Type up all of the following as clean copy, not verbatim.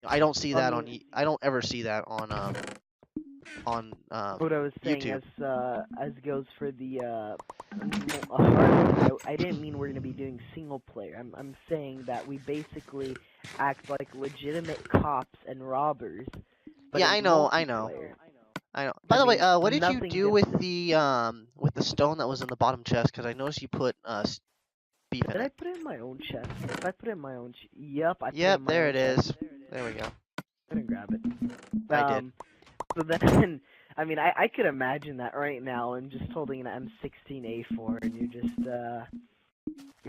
I don't see I that mean, I don't ever see that on what I was saying YouTube. as goes for the hard mode, I didn't mean we're gonna be doing single player. I'm saying that we basically act like legitimate cops and robbers, but Yeah, it's I know, I know, multiplayer. I know. I By the way, mean, what did you nothing do different. with the stone that was in the bottom chest? Because I noticed you put beef in Did I it. put it in my own chest? If I put it in my own, yep, I put it Yep, in my there own it chest. is. There we go. I didn't grab it. I did. So then, I mean, I could imagine that right now, and just holding an M16A4, and you're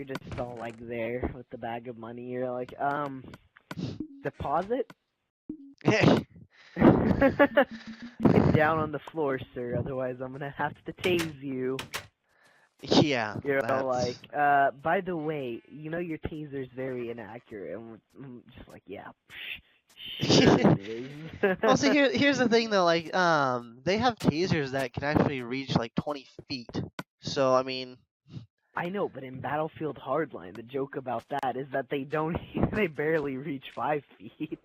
just all like there with the bag of money. You're like, deposit? Get down on the floor, sir. Otherwise, I'm gonna have to tase you. Yeah, You're all that's. like, by the way, you know your taser's very inaccurate. And I'm just like, yeah, sure it is. Well, see, here's the thing though. Like, they have tasers that can actually reach like 20 feet. So I mean, I know, but in Battlefield Hardline, the joke about that is that they don't, they barely reach 5 feet.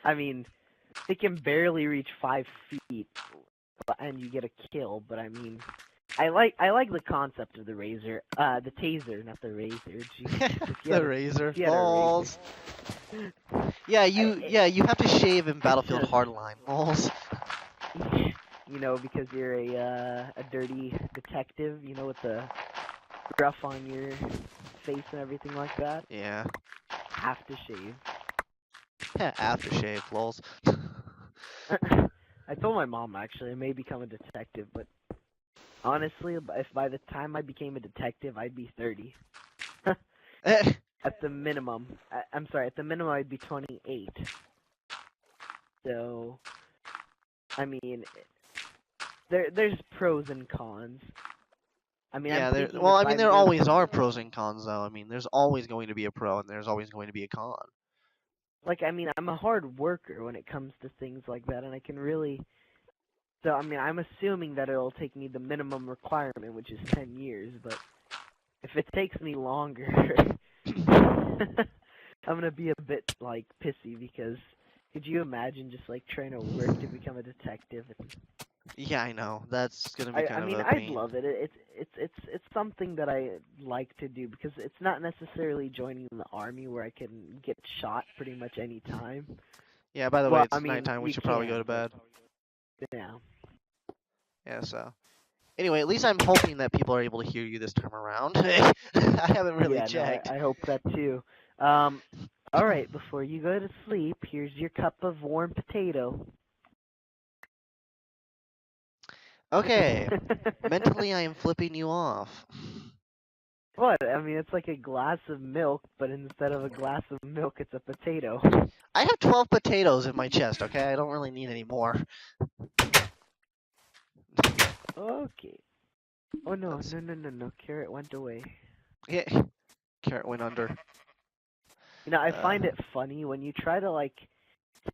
I mean, they can barely reach 5 feet, and you get a kill. But I mean, I like the concept of the the taser, not the razor. Jeez, the razor if you had a razor, falls. Yeah, I, you have to shave in it's Battlefield just, Hardline. Balls. you know, because you're a dirty detective, you know, with the gruff on your face and everything like that. Yeah. Have to shave. Aftershave, lols. I told my mom actually I may become a detective, but honestly, if by the time I became a detective, I'd be 30. At the minimum. I'm sorry, at the minimum I'd be 28. So, I mean, there's pros and cons. I mean, I'm Yeah, thinking well, if I mean, I'm there gonna always are pros and cons, though. I mean, there's always going to be a pro and there's always going to be a con. like, I mean, I'm a hard worker when it comes to things like that, and I can really. So, I mean, I'm assuming that it'll take me the minimum requirement, which is 10 years, but if it takes me longer, I'm gonna be a bit like pissy because could you imagine just like trying to work to become a detective? Yeah, I know. That's gonna be I kind of mean a I'd pain. love it. It's something that I like to do because it's not necessarily joining the army where I can get shot pretty much any time. Yeah, by the way, Well, I it's mean nighttime. We you should probably go can, to but bed. yeah. Yeah, so. Anyway, at least I'm hoping that people are able to hear you this time around. I haven't really Yeah, no, checked. I hope that too. Um, all right, before you go to sleep, here's your cup of warm potato. Okay. Mentally, I am flipping you off. What? I mean, it's like a glass of milk, but instead of a glass of milk, it's a potato. I have 12 potatoes in my chest, okay? I don't really need any more. Okay. Oh no, Let's see. no. Carrot went away. Yeah. Carrot went under. You know, I Uh, find it funny when you try to like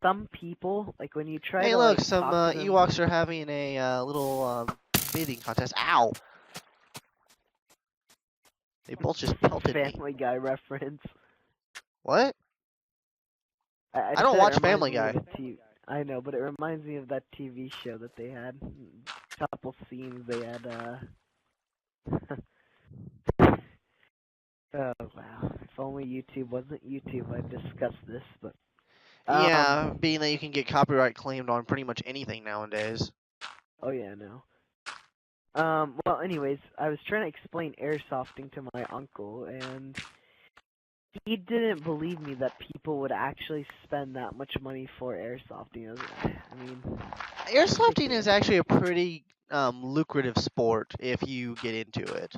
some people, like when you try hey, to look, like some talk to them. Ewoks are having a little bathing contest. Ow! They both just pelted me. Family Guy reference. What? I I don't said it watch reminds Family me of Guy. a TV. I know, but it reminds me of that TV show that they had. Couple scenes they had. Oh wow! If only YouTube wasn't YouTube, I'd discuss this. But Yeah, being that you can get copyright claimed on pretty much anything nowadays. oh yeah, no. Well, anyways, I was trying to explain airsofting to my uncle, and he didn't believe me that people would actually spend that much money for airsofting. I mean, it's Airsofting is ridiculous. actually a pretty lucrative sport if you get into it.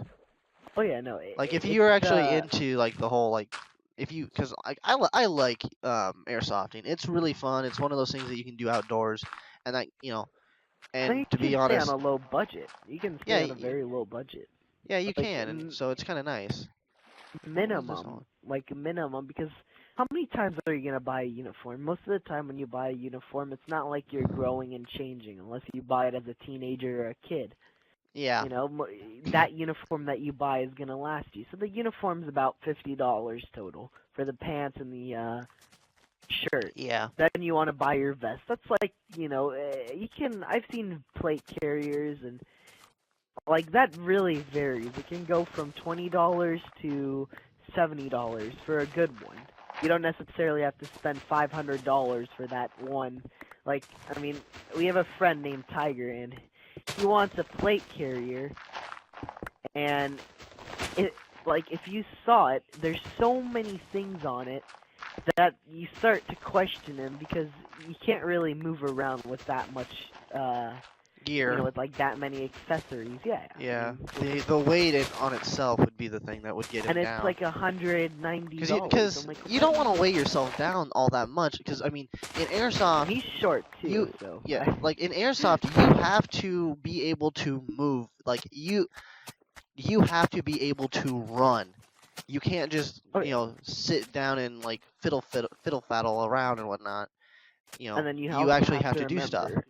Oh yeah, no, Like if you're it's actually into like the whole like if you because I like airsofting. It's really fun. It's one of those things that you can do outdoors, and that and you and to be can stay on honest, a low budget. You can stay yeah, on a very low budget, yeah, you like can, and so it's kind of nice. What was this minimum, on? like minimum, because how many times are you gonna buy a uniform? Most of the time when you buy a uniform, it's not like you're growing and changing, unless you buy it as a teenager or a kid. Yeah, You know, that uniform that you buy is gonna last you. So the uniform's about $50 total for the pants and the shirt. Yeah. Then you want to buy your vest. That's like, you can. I've seen plate carriers and like that really varies. It can go from $20 to $70 for a good one. You don't necessarily have to spend $500 for that one. Like, I mean, we have a friend named Tiger, and he wants a plate carrier, and it, like, if you saw it, there's so many things on it that you start to question him because you can't really move around with that much, Gear. with like that many accessories. Yeah. Yeah. I mean, The weight on itself would be the thing that would get him and it's down. like $190. Because I'm like, you don't want to weigh yourself down all that much. Because I mean, in airsoft, he's short too, like in airsoft, you have to be able to move. Like you have to be able to run. You can't just sit down and like fiddle faddle around and whatnot. and then you You also actually have have to to do stuff. remember.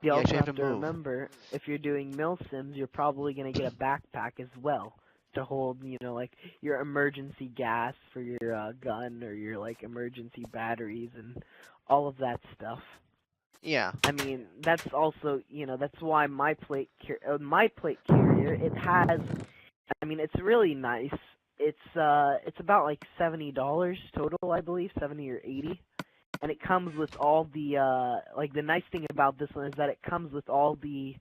You You also actually have have to to move. remember if you're doing mil sims, you're probably gonna get a backpack as well to hold, like your emergency gas for your gun or your like emergency batteries and all of that stuff. Yeah. I mean, that's also, that's why my plate carrier, it has, I mean, it's really nice. It's about like $70 total, I believe, 70 or 80. And it comes with all the, like the nice thing about this one is that it comes with all the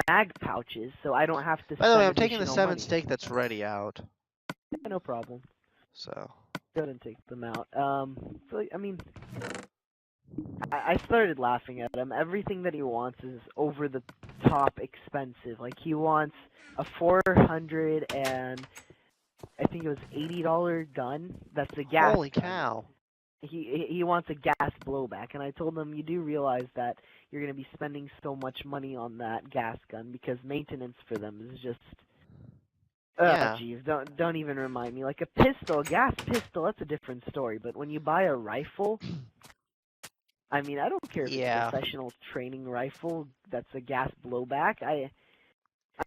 mag pouches, so I don't have to By the spend way, I'm taking the additional 7 money. steak that's ready out. Yeah, no problem. So. Go ahead and take them out. So, I mean, I started laughing at him. Everything that he wants is over the top expensive. Like he wants a 400 and I think it was $80 gun. That's a gas Holy gun. cow. He wants a gas blowback, and I told him you do realize that you're going to be spending so much money on that gas gun because maintenance for them is just. Yeah. Jeez, don't even remind me. Like a pistol, a gas pistol, that's a different story. But when you buy a rifle, I mean, I don't care if it's a professional training rifle that's a gas blowback.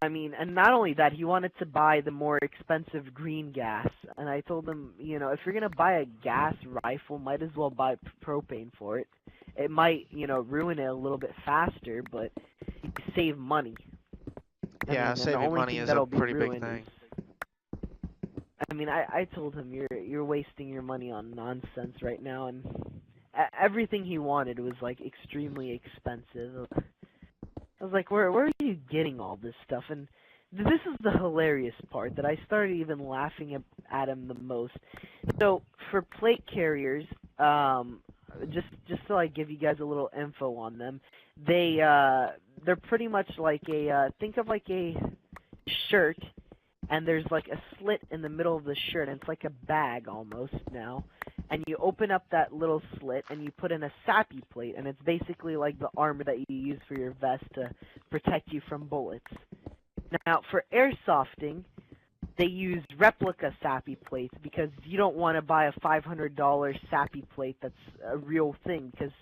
I mean, and not only that, he wanted to buy the more expensive green gas. And I told him, if you're going to buy a gas rifle, might as well buy propane for it. It might, ruin it a little bit faster, but you save money. Yeah, saving money is a pretty big thing. I mean, I told him you're wasting your money on nonsense right now, and everything he wanted was like extremely expensive. I was like, where are you getting all this stuff? And this is the hilarious part that I started even laughing at him the most. So for plate carriers, just so I give you guys a little info on them, they're pretty much like think of like a shirt, and there's like a slit in the middle of the shirt, and it's like a bag almost now. And you open up that little slit, and you put in a sappy plate, and it's basically like the armor that you use for your vest to protect you from bullets. Now, for airsofting, they use replica sappy plates because you don't want to buy a $500 sappy plate that's a real thing because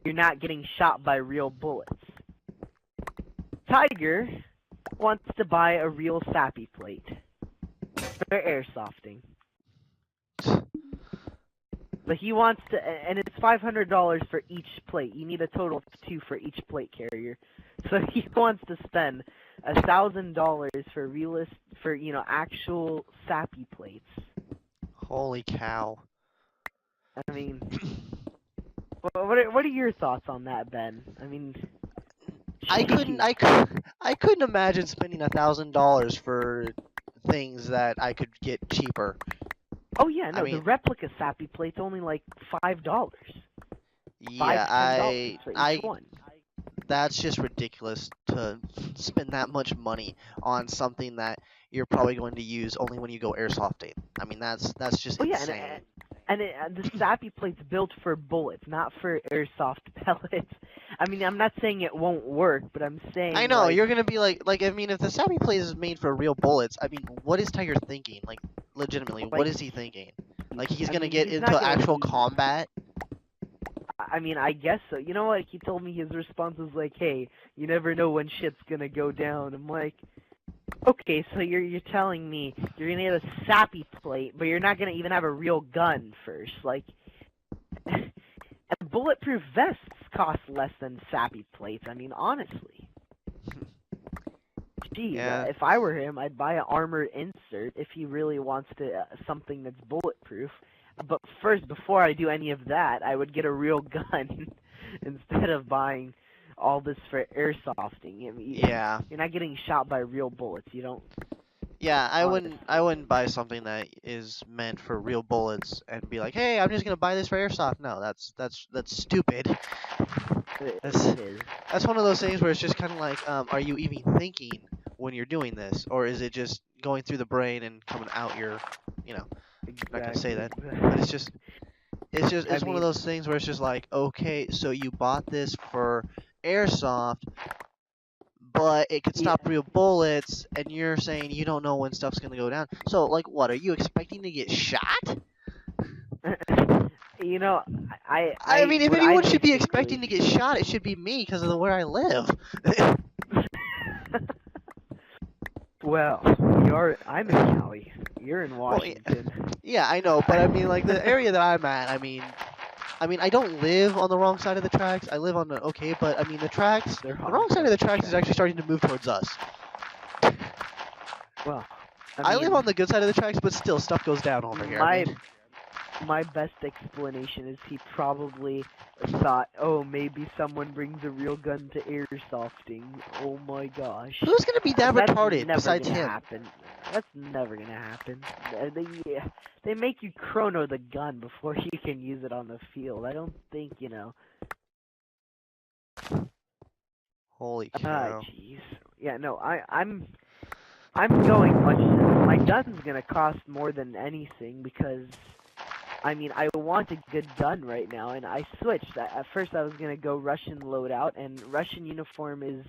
you're not getting shot by real bullets. Tiger wants to buy a real sappy plate for airsofting. But he wants to, and it's $500 for each plate. You need a total of 2 for each plate carrier. So he wants to spend $1,000 for actual sappy plates. Holy cow! I mean, what are your thoughts on that, Ben? I mean, I couldn't imagine spending $1,000 for things that I could get cheaper. Oh yeah, no, I mean, the replica sappy plate's only like $5. Yeah, $5 to $10 for each one. That's just ridiculous to spend that much money on something that you're probably going to use only when you go airsofting. I mean, that's just insane. And the sappy plate's built for bullets, not for airsoft pellets. I mean, I'm not saying it won't work, but I'm saying I know you're gonna be like I mean, if the sappy plate is made for real bullets, I mean, what is Tiger thinking? Like, legitimately, what is he thinking? Like, he's gonna get into actual combat? I mean, I guess so. You know what? He told me his response was like, "Hey, you never know when shit's gonna go down." I'm like, okay, so you're telling me you're gonna get a sappy plate, but you're not gonna even have a real gun first. Like, bulletproof vests cost less than sappy plates. I mean, honestly. Geez, Yeah. if I were him, I'd buy an armored insert if he really wants to something that's bulletproof. But first, before I do any of that, I would get a real gun instead of buying all this for airsofting. I mean, Yeah. you're not getting shot by real bullets. You don't. Yeah, I Honestly. wouldn't buy something that is meant for real bullets and be like, "Hey, I'm just gonna buy this for airsoft." No, that's stupid. That's It is. that's one of those things where it's just kind of like, are you even thinking when you're doing this, or is it just going through the brain and coming out your, you know, I'm not gonna say that, but it's I one of mean, those things where it's just like, okay, so you bought this for airsoft, but it could yeah. stop real bullets, and you're saying you don't know when stuff's gonna go down. So, like, what are you expecting to get shot? You know, I mean, if what I anyone should be basically. expecting to get shot, it should be me because of where I live. Well, I'm in Cali. You're in Well, Washington. yeah, I know, but I mean, like the area that I'm at, I mean, I don't live on the wrong side of the tracks. I live on the okay, but I mean, the They're wrong side of the tracks is tracks. actually starting to move towards us. Well, I live mean, on the good side of the tracks, but still, stuff goes down over here. My best explanation is he probably thought, oh, maybe someone brings a real gun to airsofting. Oh my gosh. Who's gonna be that That's retarded never besides gonna him? happen. That's never gonna happen. They make you chrono the gun before you can use it on the field. I don't think, Holy cow! jeez. Yeah, no, I'm going much. My gun's gonna cost more than anything because, I mean, I want a good gun right now, and I switched. At first, I was gonna go Russian loadout, and Russian uniform is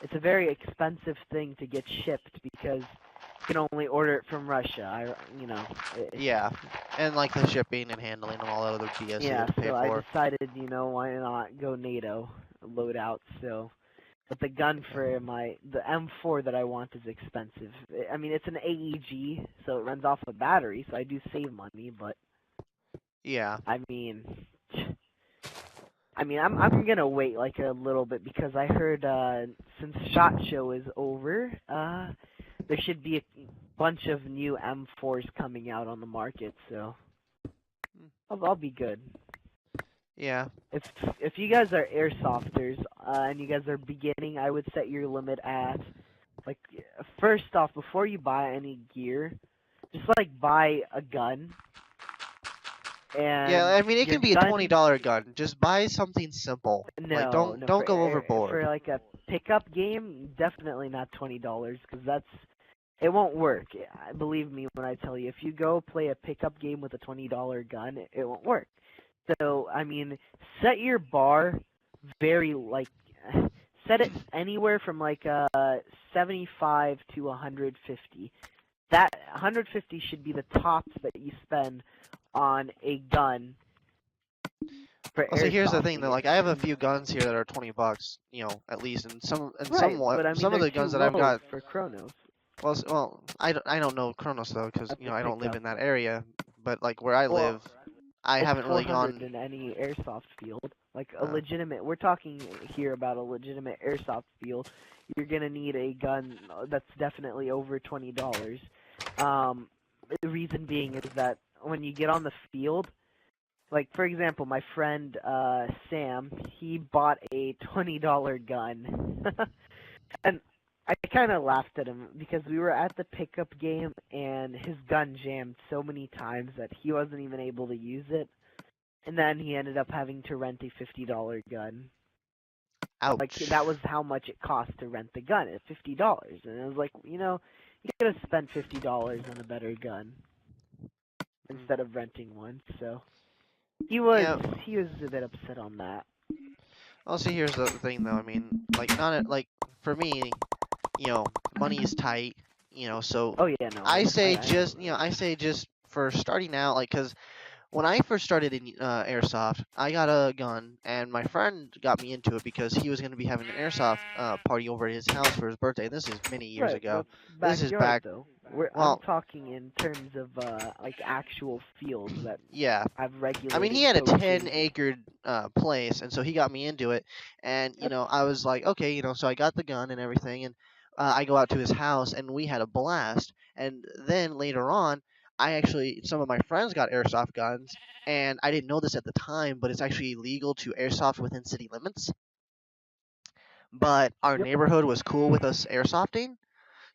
it's a very expensive thing to get shipped because you can only order it from Russia. Yeah, and like the shipping and handling and all that other BS you Yeah, have to pay so for. I decided, why not go NATO loadout? So. But the gun for the M4 that I want is expensive. I mean, it's an AEG, so it runs off a battery, so I do save money. But Yeah. I'm gonna wait like a little bit because I heard since SHOT Show is over, there should be a bunch of new M4s coming out on the market, so I'll be good. Yeah. If you guys are airsofters and you guys are beginning, I would set your limit at like first off before you buy any gear, just like buy a gun. And Yeah, I mean it your can be a gun, $20 gun. Just buy something simple. Like don't go overboard. For like a pickup game, definitely not $20 because it won't work. Believe me when I tell you, if you go play a pickup game with a $20 gun, it won't work. So, I mean, set your bar very, set it anywhere from, 75 to 150. That 150 should be the tops that you spend on a gun for Well, see, here's the thing, airsofting though. Like, I have a few guns here that are $20, at least, and some but I mean, some of the they're guns too that I've low got. for Chronos. Well, I don't know Kronos though, because That's I a don't live pickup. in that area. But like where I Well, live, I it's haven't really 400 gone. in any airsoft field. Like a Uh, legitimate, we're talking here about a legitimate airsoft field. You're gonna need a gun that's definitely over $20. The reason being is that when you get on the field, like for example, my friend Sam, he bought a $20 gun, and I kind of laughed at him because we were at the pickup game and his gun jammed so many times that he wasn't even able to use it. And then he ended up having to rent a $50 gun. Like ouch. that was how much it cost to rent the gun at $50. And it was like, you could have spent $50 on a better gun instead of renting one. So he was a bit upset on that. Also, here's the thing, though. I mean, like like for me, money is tight. So Oh yeah, no. I say just for starting out, like, 'cause when I first started in airsoft, I got a gun, and my friend got me into it because he was going to be having an airsoft party over at his house for his birthday. This is many years Right, ago. that's This is backyard back. though. I'm Well, talking in terms of like actual fields that yeah. have I mean, he regulated had a coaches. 10-acre place, and so he got me into it. And That's I was like, okay, so I got the gun and everything, and I go out to his house, and we had a blast. And then later on, some of my friends got airsoft guns, and I didn't know this at the time, but it's actually illegal to airsoft within city limits. But our yep. neighborhood was cool with us airsofting,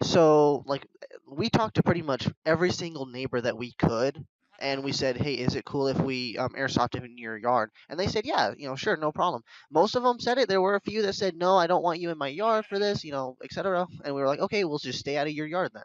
so like we talked to pretty much every single neighbor that we could, and we said, "Hey, is it cool if we airsoft in your yard?" And they said, "Yeah, sure, no problem." Most of them said it. There were a few that said, "No, I don't want you in my yard for this," etc. And we were like, "Okay, we'll just stay out of your yard then."